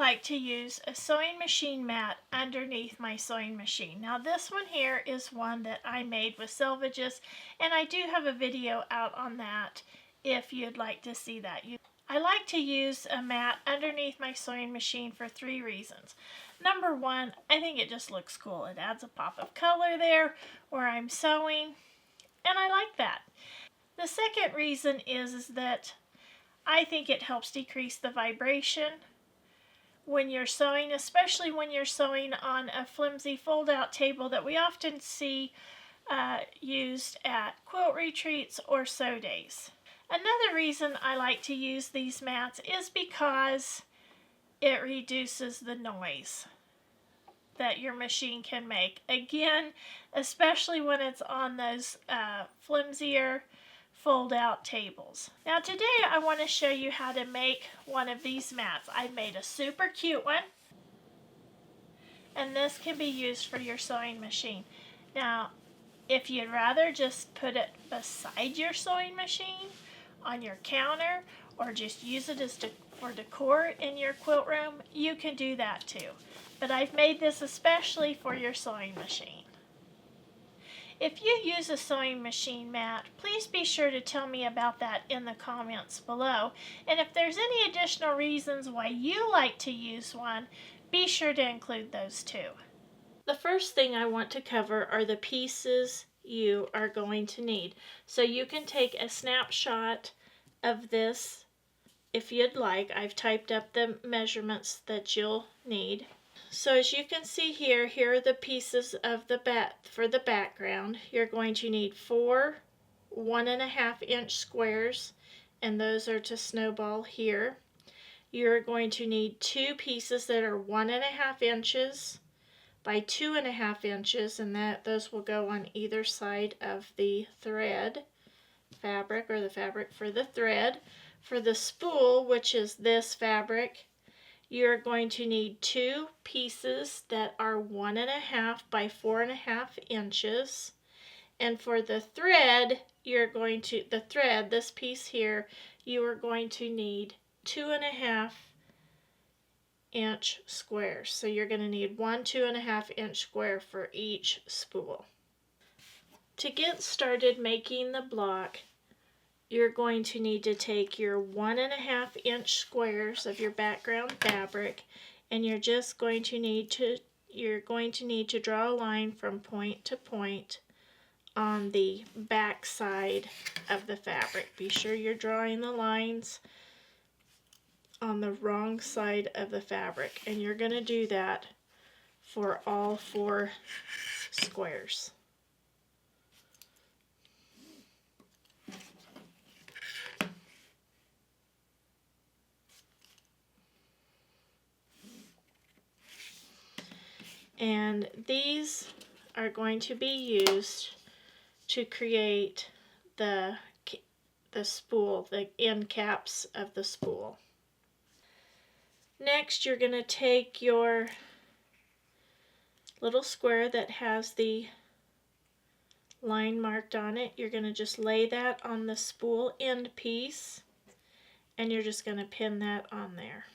like to use a sewing machine mat underneath my sewing machine. Now this one here is one that I made with selvages, and I do have a video out on that if you'd like to see that. I like to use a mat underneath my sewing machine for 3 reasons. Number one, I think it just looks cool. It adds a pop of color there where I'm sewing, and I like that. The second reason is that I think it helps decrease the vibration when you're sewing, especially when you're sewing on a flimsy fold-out table that we often see used at quilt retreats or sew days. Another reason I like to use these mats is because it reduces the noise that your machine can make. Again, especially when it's on those flimsier fold-out tables. Now today I want to show you how to make one of these mats. I made a super cute one, and this can be used for your sewing machine. Now, if you'd rather just put it beside your sewing machine on your counter, or just use it as for decor in your quilt room, you can do that too. But I've made this especially for your sewing machine. If you use a sewing machine mat, please be sure to tell me about that in the comments below. And if there's any additional reasons why you like to use one, be sure to include those too. The first thing I want to cover are the pieces you are going to need. So you can take a snapshot of this if you'd like. I've typed up the measurements that you'll need. So as you can see here, here are the pieces of the for the background. You're going to need 4 1.5-inch squares, and those are to snowball here. You're going to need 2 pieces that are 1.5 inches by 2.5 inches, and those will go on either side of the thread fabric, or the fabric for the thread. For the spool, which is this fabric, you're going to need 2 pieces that are 1.5 by 4.5 inches. And for the thread, this piece here, you are going to need 2.5-inch squares. So you're going to need 1 2.5-inch square for each spool. To get started making the block, you're going to need to take your 1.5-inch squares of your background fabric, and you're going to need to draw a line from point to point on the back side of the fabric. Be sure you're drawing the lines on the wrong side of the fabric, and you're going to do that for all 4 squares. And these are going to be used to create the spool, the end caps of the spool. Next, you're going to take your little square that has the line marked on it. You're going to just lay that on the spool end piece, and you're just going to pin that on there.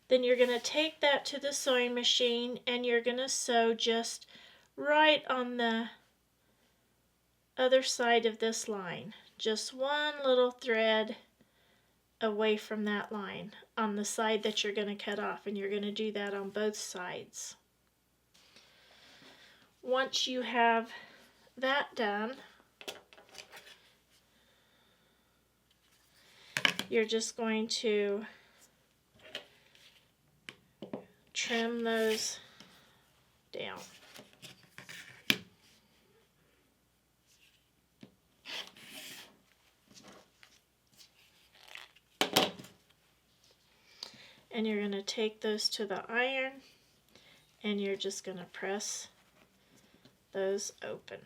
Then you're going to take that to the sewing machine, and you're going to sew just right on the other side of this line. Just one little thread away from that line on the side that you're going to cut off, and you're going to do that on both sides. Once you have that done, you're just going to trim those down. And you're going to take those to the iron, and you're just going to press those open.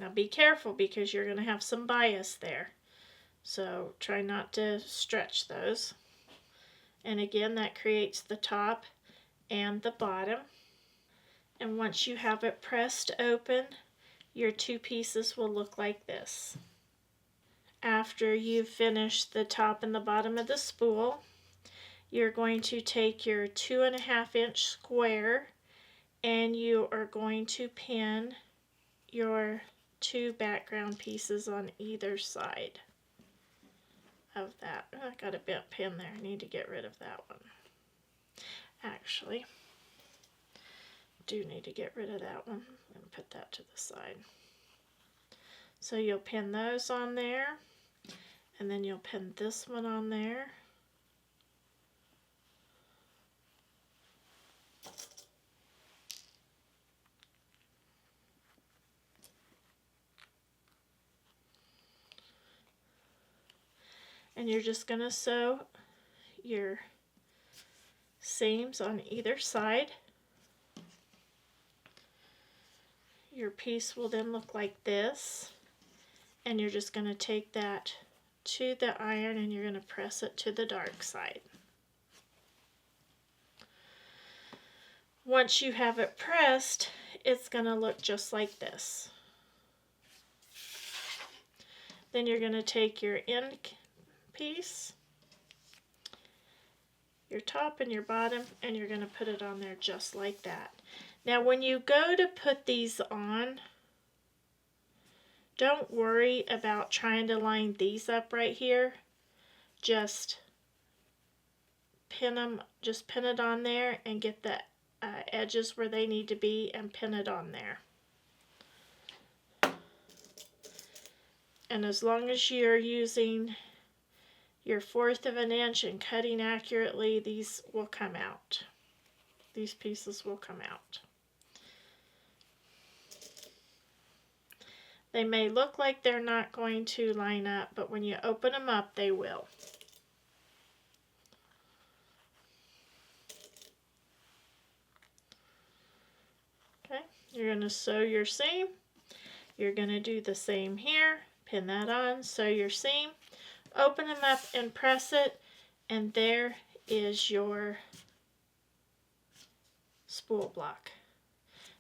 Now be careful, because you're going to have some bias there. So try not to stretch those. And again, that creates the top and the bottom. And once you have it pressed open, your two pieces will look like this. After you've finished the top and the bottom of the spool, you're going to take your 2.5-inch square and you are going to pin your two background pieces on either side of that. Oh, I got a bent pin there. I need to get rid of that one. Actually, do need to get rid of that one and put that to the side. So you'll pin those on there, and then you'll pin this one on there. And you're just going to sew your seams on either side. Your piece will then look like this, and you're just going to take that to the iron and you're going to press it to the dark side. Once you have it pressed, it's going to look just like this. Then you're going to take your end piece, your top and your bottom, and you're going to put it on there just like that. Now when you go to put these on, don't worry about trying to line these up right here. Just pin them, just pin it on there and get the edges where they need to be and pin it on there. And as long as you're using your 1/4 of an inch and cutting accurately, these will come out. These pieces will come out. They may look like they're not going to line up, but when you open them up, they will. Okay, you're going to sew your seam. You're going to do the same here. Pin that on, sew your seam, open them up and press it, and there is your spool block.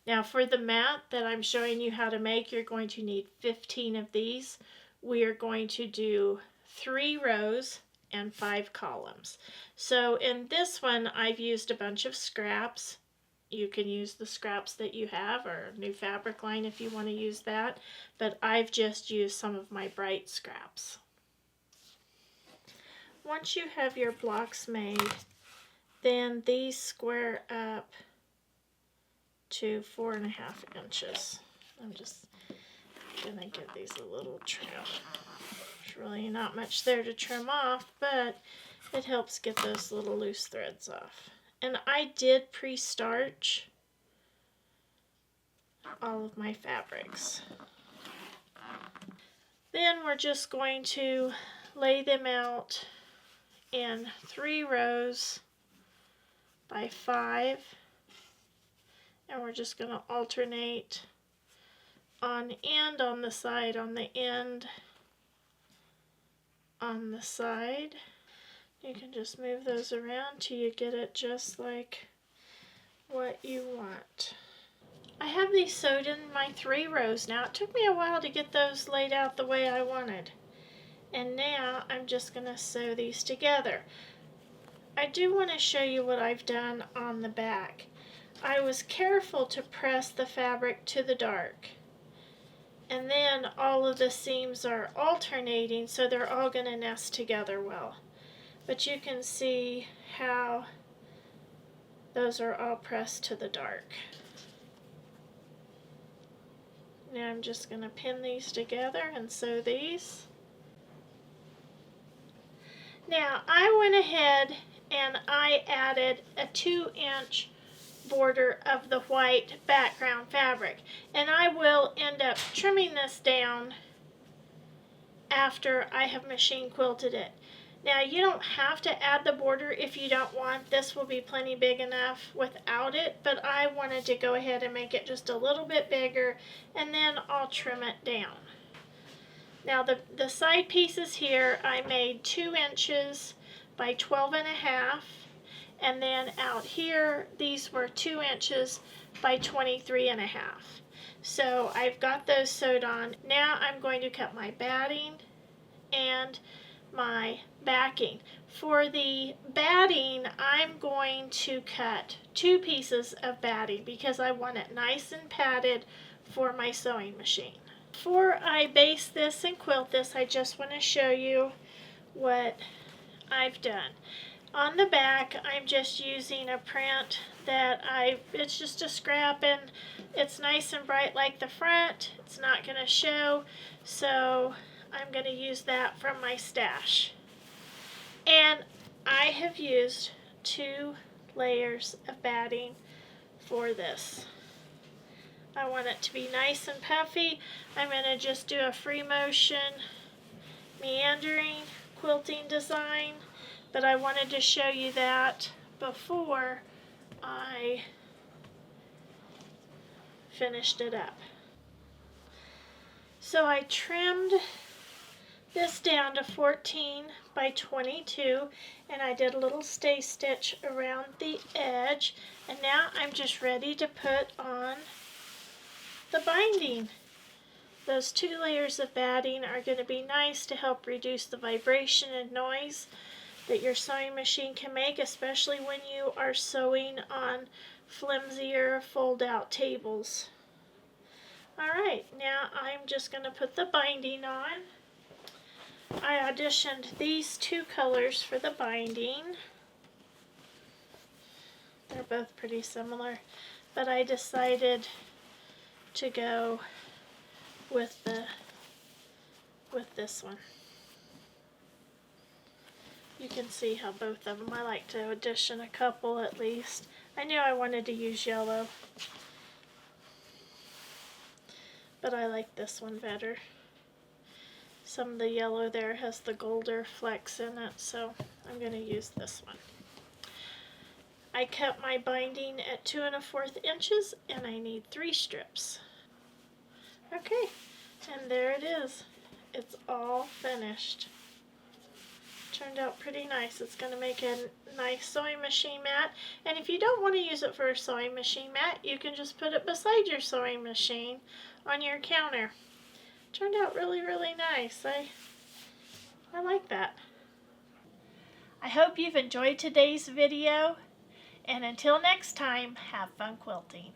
Now for the mat that I'm showing you how to make, you're going to need 15 of these. We are going to do 3 rows and 5 columns. So in this one, I've used a bunch of scraps. You can use the scraps that you have, or new fabric line if you want to use that, but I've just used some of my bright scraps. Once you have your blocks made, then these square up to 4.5 inches. I'm just gonna give these a little trim. There's really not much there to trim off, but it helps get those little loose threads off. And I did pre-starch all of my fabrics. Then we're just going to lay them out in 3 rows by 5, and we're just going to alternate on end, on the side, on the end, on the side. You can just move those around till you get it just like what you want. I have these sewed in my 3 rows now. It took me a while to get those laid out the way I wanted. And now I'm just going to sew these together. I do want to show you what I've done on the back. I was careful to press the fabric to the dark. And then all of the seams are alternating, so they're all going to nest together well. But you can see how those are all pressed to the dark. Now I'm just going to pin these together and sew these. Now I went ahead and I added a 2-inch border of the white background fabric, and I will end up trimming this down after I have machine quilted it. Now you don't have to add the border if you don't want. This will be plenty big enough without it, but I wanted to go ahead and make it just a little bit bigger, and then I'll trim it down. Now the side pieces here, I made 2 inches by 12.5, and then out here these were 2 inches by 23.5. So I've got those sewed on. Now I'm going to cut my batting and my backing. For the batting, I'm going to cut 2 pieces of batting because I want it nice and padded for my sewing machine. Before I base this and quilt this, I just want to show you what I've done. On the back, I'm just using a print that it's just a scrap, and it's nice and bright like the front. It's not going to show, so I'm going to use that from my stash. And I have used 2 layers of batting for this. I want it to be nice and puffy. I'm going to just do a free motion, meandering quilting design, but I wanted to show you that before I finished it up. So I trimmed this down to 14 by 22, and I did a little stay stitch around the edge, and now I'm just ready to put on the binding. Those 2 layers of batting are going to be nice to help reduce the vibration and noise that your sewing machine can make, especially when you are sewing on flimsier fold-out tables. Alright, now I'm just going to put the binding on. I auditioned these 2 colors for the binding. They're both pretty similar, but I decided to go with this one. You can see how both of them, I like to audition a couple at least. I knew I wanted to use yellow, but I like this one better. Some of the yellow there has the golder flecks in it, so I'm going to use this one. I cut my binding at 2 1/4 inches, and I need 3 strips. Okay, and there it is. It's all finished. Turned out pretty nice. It's going to make a nice sewing machine mat, and if you don't want to use it for a sewing machine mat, you can just put it beside your sewing machine on your counter. Turned out really, really nice. I like that. I hope you've enjoyed today's video, and until next time, have fun quilting.